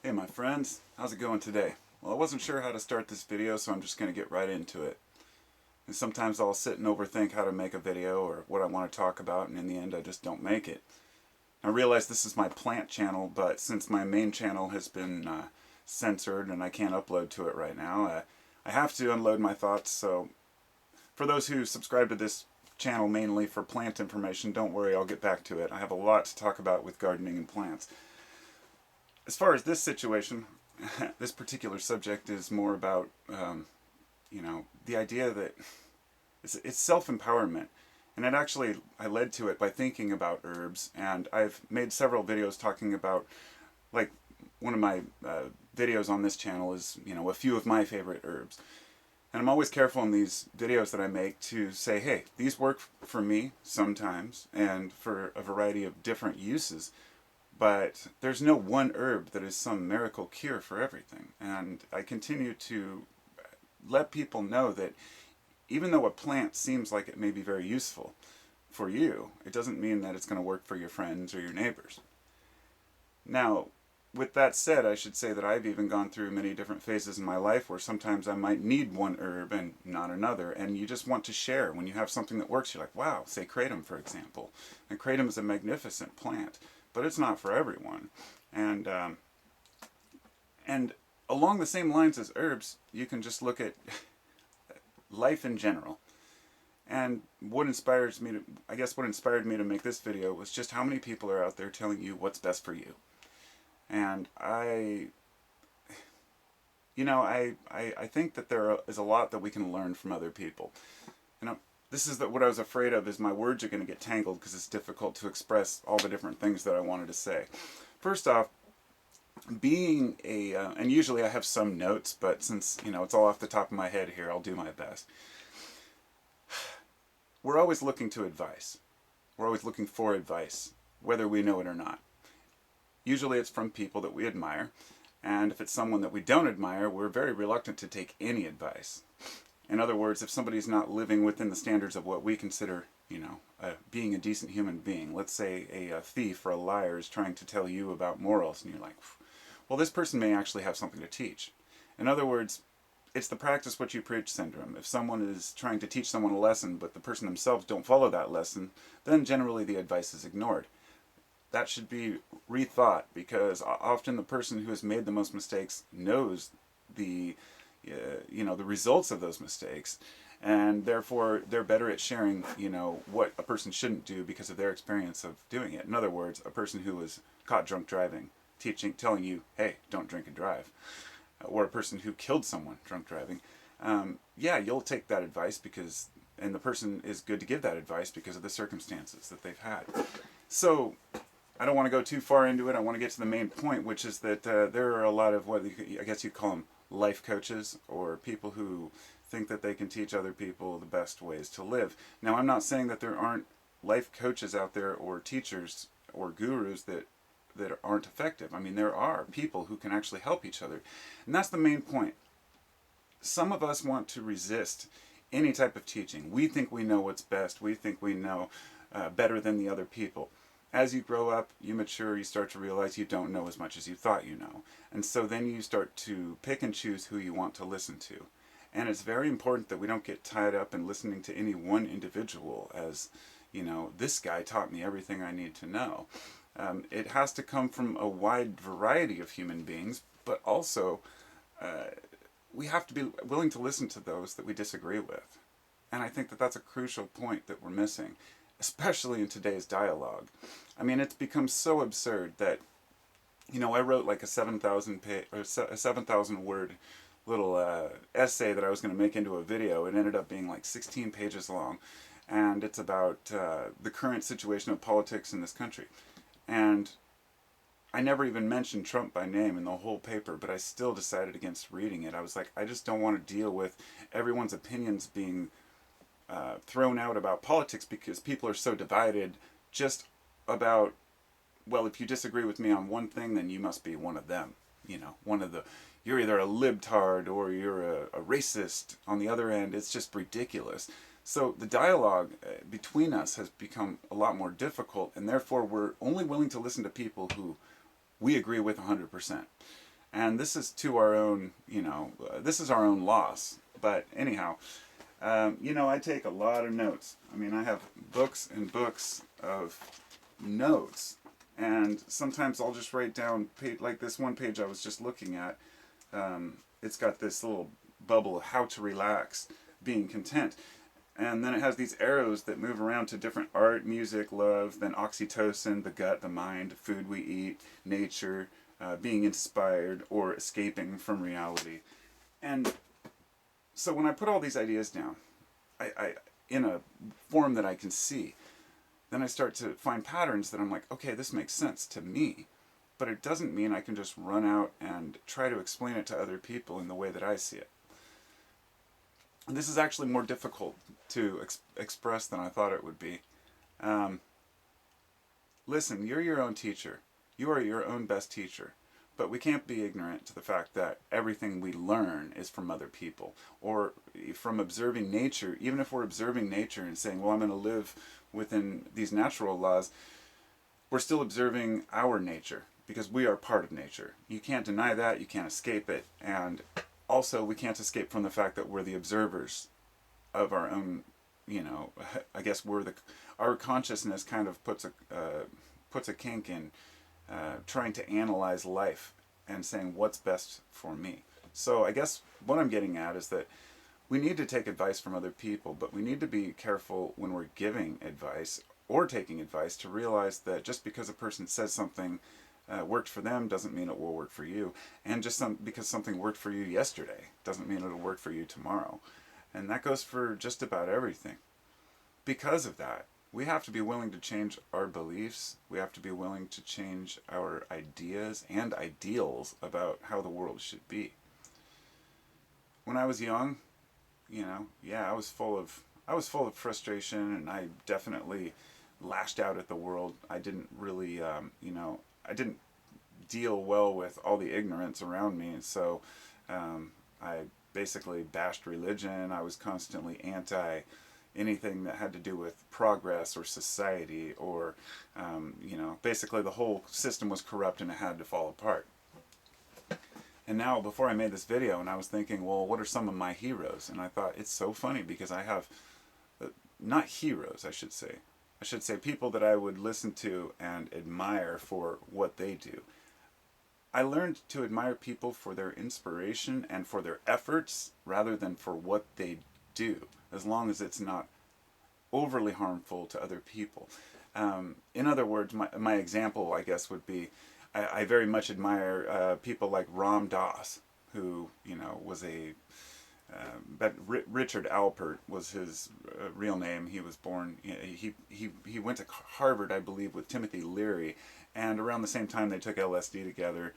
Hey my friends, how's it going today? Well, I wasn't sure how to start this video, so I'm just going to get right into it. And sometimes I'll sit and overthink how to make a video or what I want to talk about, and in the end I just don't make it. I realize this is my plant channel, but since my main channel has been censored and I can't upload to it right now, I have to unload my thoughts. So for those who subscribe to this channel mainly for plant information, don't worry, I'll get back to it. I have a lot to talk about with gardening and plants. As far as this situation, this particular subject is more about, the idea that it's self-empowerment. And I led to it by thinking about herbs, and I've made several videos talking about, like, one of my videos on this channel is, a few of my favorite herbs. And I'm always careful in these videos that I make to say, hey, these work for me sometimes, and for a variety of different uses. But there's no one herb that is some miracle cure for everything. And I continue to let people know that even though a plant seems like it may be very useful for you, it doesn't mean that it's going to work for your friends or your neighbors. Now, with that said, I should say that I've even gone through many different phases in my life where sometimes I might need one herb and not another, and you just want to share. When you have something that works, you're like, wow, say kratom, for example. And kratom is a magnificent plant, but it's not for everyone. And along the same lines as herbs, you can just look at life in general. And what inspired me to make this video was just how many people are out there telling you what's best for you. And I think that there is a lot that we can learn from other people. This is what I was afraid of, is my words are going to get tangled because it's difficult to express all the different things that I wanted to say. First off, being and usually I have some notes, but since, it's all off the top of my head here, I'll do my best. We're always looking to advice. We're always looking for advice, whether we know it or not. Usually it's from people that we admire, and if it's someone that we don't admire, we're very reluctant to take any advice. In other words, if somebody's not living within the standards of what we consider, being a decent human being, let's say a thief or a liar is trying to tell you about morals, and you're like, well, this person may actually have something to teach. In other words, it's the practice what you preach syndrome. If someone is trying to teach someone a lesson, but the person themselves don't follow that lesson, then generally the advice is ignored. That should be rethought, because often the person who has made the most mistakes knows the results of those mistakes, and therefore they're better at sharing, what a person shouldn't do because of their experience of doing it. In other words, a person who was caught drunk driving, telling you, hey, don't drink and drive, or a person who killed someone drunk driving, you'll take that advice and the person is good to give that advice because of the circumstances that they've had. So I don't want to go too far into it. I want to get to the main point, which is that there are a lot of I guess you call them life coaches, or people who think that they can teach other people the best ways to live. Now, I'm not saying that there aren't life coaches out there, or teachers or gurus that aren't effective. I mean, there are people who can actually help each other. And that's the main point. Some of us want to resist any type of teaching. We think we know what's best. We think we know better than the other people. As you grow up, you mature, you start to realize you don't know as much as you thought you know. And so then you start to pick and choose who you want to listen to. And it's very important that we don't get tied up in listening to any one individual as, this guy taught me everything I need to know. It has to come from a wide variety of human beings, but also we have to be willing to listen to those that we disagree with. And I think that that's a crucial point that we're missing, especially in today's dialogue. I mean, it's become so absurd that, I wrote like a 7,000 word little essay that I was going to make into a video. It ended up being like 16 pages long, and it's about the current situation of politics in this country. And I never even mentioned Trump by name in the whole paper, but I still decided against reading it. I was like, I just don't want to deal with everyone's opinions being thrown out about politics, because people are so divided just about, well, if you disagree with me on one thing, then you must be one of them. You're either a libtard or you're a racist. On the other end, it's just ridiculous. So the dialogue between us has become a lot more difficult, and therefore we're only willing to listen to people who we agree with 100%. And this is to our own, this is our own loss. But anyhow, I take a lot of notes. I mean, I have books and books of notes. And sometimes I'll just write down, like this one page I was just looking at. It's got this little bubble of how to relax, being content. And then it has these arrows that move around to different art, music, love, then oxytocin, the gut, the mind, food we eat, nature, being inspired, or escaping from reality. And so when I put all these ideas down, I in a form that I can see, then I start to find patterns that I'm like, okay, this makes sense to me. But it doesn't mean I can just run out and try to explain it to other people in the way that I see it. And this is actually more difficult to express than I thought it would be. Listen, you're your own teacher. You are your own best teacher. But we can't be ignorant to the fact that everything we learn is from other people, or from observing nature. Even if we're observing nature and saying, well, I'm going to live within these natural laws, we're still observing our nature, because we are part of nature. You can't deny that, you can't escape it, and also we can't escape from the fact that we're the observers of our own, I guess our consciousness kind of puts a kink in trying to analyze life and saying what's best for me. So I guess what I'm getting at is that we need to take advice from other people, but we need to be careful when we're giving advice or taking advice to realize that just because a person says something worked for them doesn't mean it will work for you. And just because something worked for you yesterday doesn't mean it'll work for you tomorrow. And that goes for just about everything. Because of that, we have to be willing to change our beliefs. We have to be willing to change our ideas and ideals about how the world should be. When I was young, I was full of frustration, and I definitely lashed out at the world. I didn't really, I didn't deal well with all the ignorance around me, and so I basically bashed religion. I was constantly anti anything that had to do with progress or society, or basically the whole system was corrupt and it had to fall apart. And now, before I made this video, and I was thinking, well, what are some of my heroes? And I thought, it's so funny because I have, not heroes, I should say people that I would listen to and admire for what they do. I learned to admire people for their inspiration and for their efforts rather than for what they do, as long as it's not overly harmful to other people. In other words, my example, I guess, would be, I very much admire people like Ram Dass, who was but Richard Alpert was his real name. He was born. He went to Harvard, I believe, with Timothy Leary, and around the same time they took LSD together.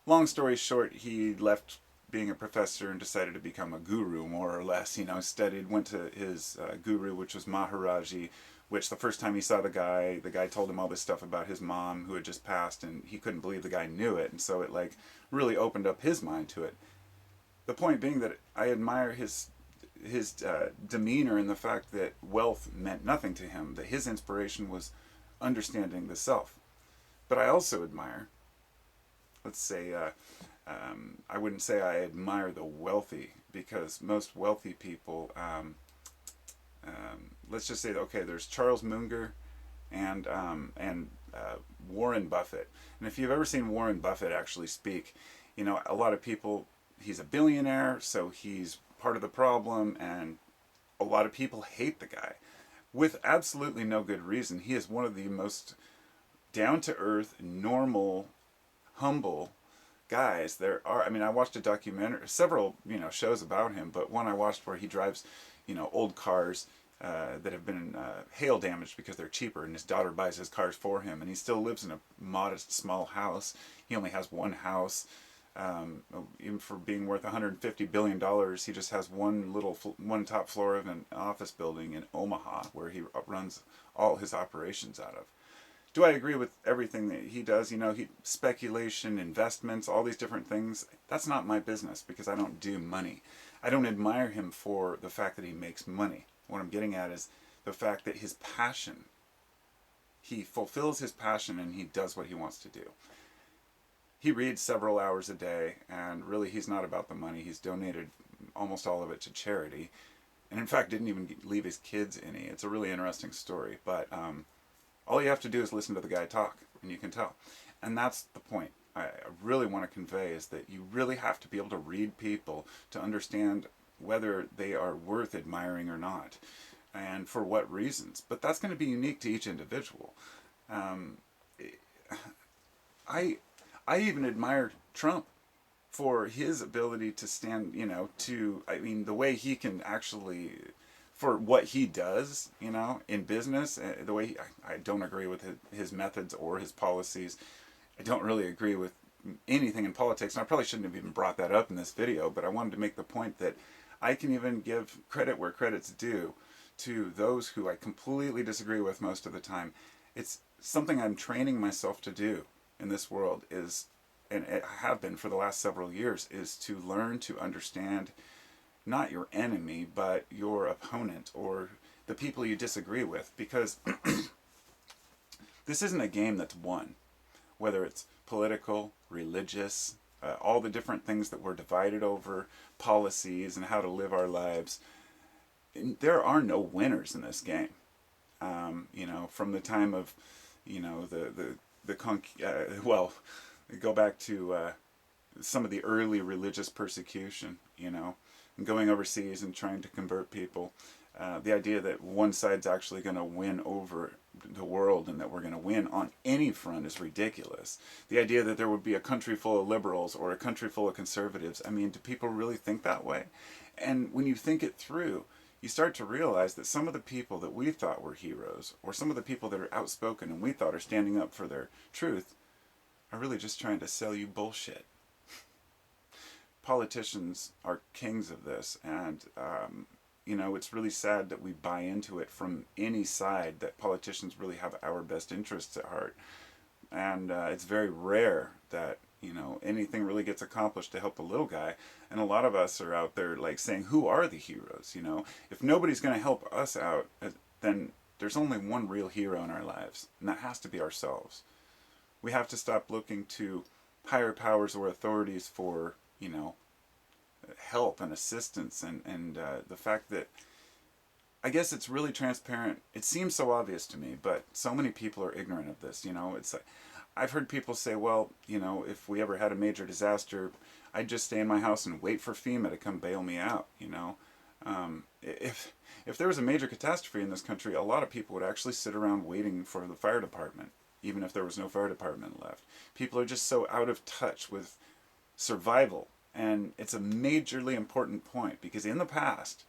Long story short, he left being a professor and decided to become a guru, more or less. Went to his guru, which was Maharaji, which the first time he saw the guy told him all this stuff about his mom who had just passed, and he couldn't believe the guy knew it, and so it really opened up his mind to it. The point being that I admire his demeanor and the fact that wealth meant nothing to him, that his inspiration was understanding the self. But I also admire, let's say, I wouldn't say I admire the wealthy, because most wealthy people, let's just say, okay, there's Charles Munger and Warren Buffett. And if you've ever seen Warren Buffett actually speak, a lot of people, he's a billionaire, so he's part of the problem, and a lot of people hate the guy with absolutely no good reason. He is one of the most down-to-earth, normal, humble guys there are. I mean, I watched a documentary, several shows about him, but one I watched where he drives old cars that have been hail damaged because they're cheaper, and his daughter buys his cars for him, and he still lives in a modest small house. He only has one house. Even for being worth $150 billion, he just has one top floor of an office building in Omaha where he runs all his operations out of. Do I agree with everything that he does? Speculation, investments, all these different things. That's not my business, because I don't do money. I don't admire him for the fact that he makes money. What I'm getting at is the fact that his passion, he fulfills his passion and he does what he wants to do. he reads several hours a day, and really he's not about the money. He's donated almost all of it to charity, and in fact didn't even leave his kids any. It's a really interesting story, but all you have to do is listen to the guy talk, and you can tell. And that's the point I really want to convey, is that you really have to be able to read people to understand whether they are worth admiring or not, and for what reasons. But that's going to be unique to each individual. Um, I I even admire Trump for his ability to stand, I mean, the way he can actually, for what he does, in business, the way I don't agree with his methods or his policies. I don't really agree with anything in politics, and I probably shouldn't have even brought that up in this video, but I wanted to make the point that I can even give credit where credit's due to those who I completely disagree with most of the time. It's something I'm training myself to do in this world, and I have been for the last several years, is to learn to understand not your enemy, but your opponent or the people you disagree with, because this isn't a game that's won. Whether it's political, religious, all the different things that we're divided over, policies and how to live our lives, there are no winners in this game. From the time of, well, go back to some of the early religious persecution, and going overseas and trying to convert people. The idea that one side's actually going to win over the world and that we're going to win on any front is ridiculous. The idea that there would be a country full of liberals or a country full of conservatives, I mean, do people really think that way? And when you think it through, you start to realize that some of the people that we thought were heroes, or some of the people that are outspoken and we thought are standing up for their truth, are really just trying to sell you bullshit. Politicians are kings of this, and it's really sad that we buy into it from any side, that politicians really have our best interests at heart. And it's very rare that, anything really gets accomplished to help the little guy. And a lot of us are out there like saying, who are the heroes? If nobody's going to help us out, then there's only one real hero in our lives, and that has to be ourselves. We have to stop looking to higher powers or authorities for, help and assistance, and the fact that, I guess it's really transparent. It seems so obvious to me, but so many people are ignorant of this. It's like, I've heard people say, well, if we ever had a major disaster, I'd just stay in my house and wait for FEMA to come bail me out. If there was a major catastrophe in this country, a lot of people would actually sit around waiting for the fire department, even if there was no fire department left. People are just so out of touch with survival. And it's a majorly important point, because in the past,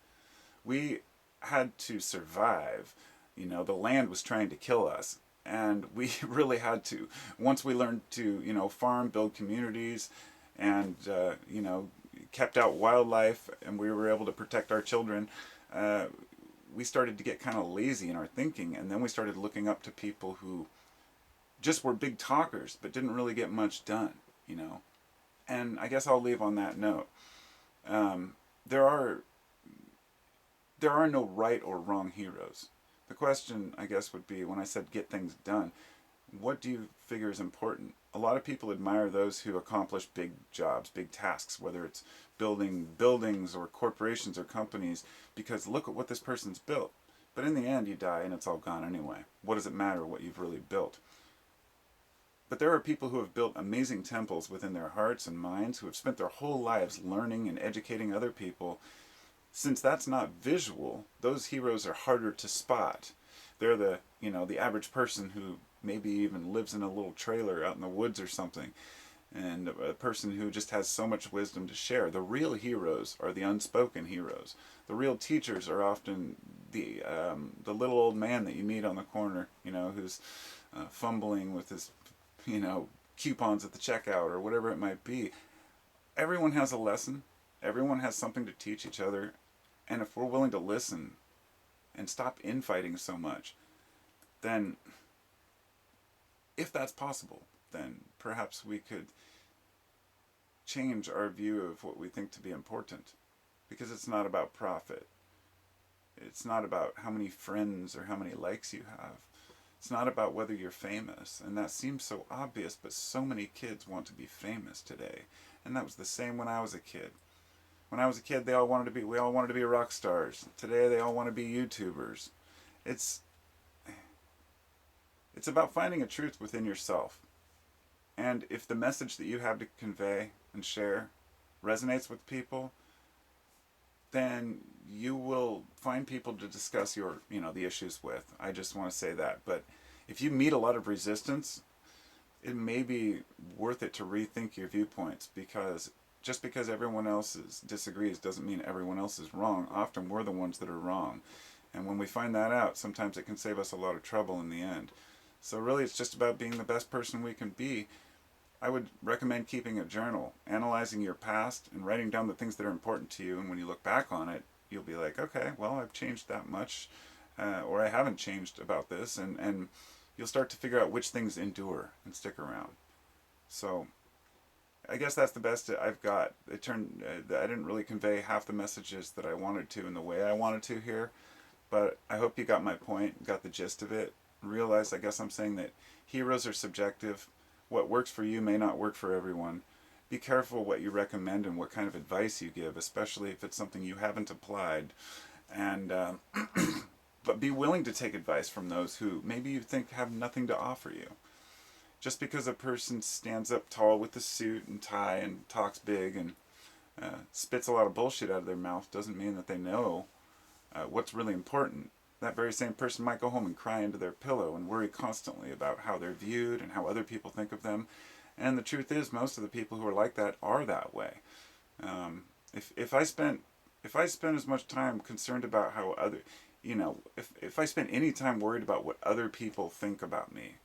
we had to survive. The land was trying to kill us, and we really had to. Once we learned to, farm, build communities, and, kept out wildlife, and we were able to protect our children, we started to get kind of lazy in our thinking, and then we started looking up to people who just were big talkers, but didn't really get much done, And I guess I'll leave on that note. There are no right or wrong heroes. The question, I guess, would be, when I said get things done, what do you figure is important? A lot of people admire those who accomplish big jobs, big tasks, whether it's building buildings or corporations or companies, because look at what this person's built. But in the end, you die and it's all gone anyway. What does it matter what you've really built? But there are people who have built amazing temples within their hearts and minds, who have spent their whole lives learning and educating other people. Since that's not visual, those heroes are harder to spot. They're the average person who maybe even lives in a little trailer out in the woods or something, and a person who just has so much wisdom to share. The real heroes are the unspoken heroes. The real teachers are often the little old man that you meet on the corner, who's fumbling with his coupons at the checkout or whatever it might be. Everyone has a lesson. Everyone has something to teach each other. And if we're willing to listen and stop infighting so much, then, if that's possible, then perhaps we could change our view of what we think to be important. Because it's not about profit. It's not about how many friends or how many likes you have. It's not about whether you're famous. And that seems so obvious, but so many kids want to be famous today. And that was the same when I was a kid. When I was a kid, we all wanted to be rock stars. Today, they all want to be YouTubers. It's it's about finding a truth within yourself. And if the message that you have to convey and share resonates with people, then you will find people to discuss the issues with. I just want to say that. But if you meet a lot of resistance, it may be worth it to rethink your viewpoints, because just because everyone else disagrees doesn't mean everyone else is wrong. Often we're the ones that are wrong. And when we find that out, sometimes it can save us a lot of trouble in the end. So really, it's just about being the best person we can be. I would recommend keeping a journal, analyzing your past, and writing down the things that are important to you. And when you look back on it, you'll be like, okay, well, I've changed that much, or I haven't changed about this. And you'll start to figure out which things endure and stick around. So I guess that's the best I've got. I didn't really convey half the messages that I wanted to in the way I wanted to here, but I hope you got my point, got the gist of it. Realize, I guess I'm saying that heroes are subjective. What works for you may not work for everyone. Be careful what you recommend and what kind of advice you give, especially if it's something you haven't applied. And but be willing to take advice from those who maybe you think have nothing to offer you. Just because a person stands up tall with a suit and tie and talks big and spits a lot of bullshit out of their mouth doesn't mean that they know what's really important. That very same person might go home and cry into their pillow and worry constantly about how they're viewed and how other people think of them. And the truth is, most of the people who are like that are that way. If I spent as much time concerned about how if I spent any time worried about what other people think about me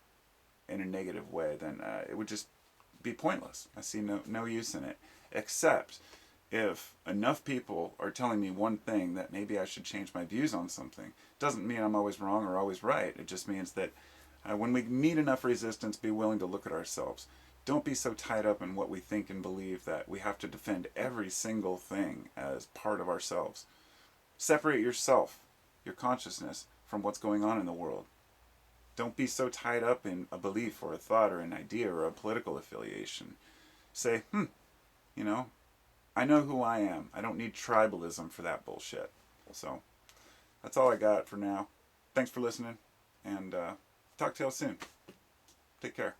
in a negative way, then it would just be pointless. I see no use in it, except if enough people are telling me one thing that maybe I should change my views on something. Doesn't mean I'm always wrong or always right. It just means that when we meet enough resistance, be willing to look at ourselves. Don't be so tied up in what we think and believe that we have to defend every single thing as part of ourselves. Separate yourself, your consciousness, from what's going on in the world. Don't be so tied up in a belief or a thought or an idea or a political affiliation. Say, I know who I am. I don't need tribalism for that bullshit. So, that's all I got for now. Thanks for listening, and talk to y'all soon. Take care.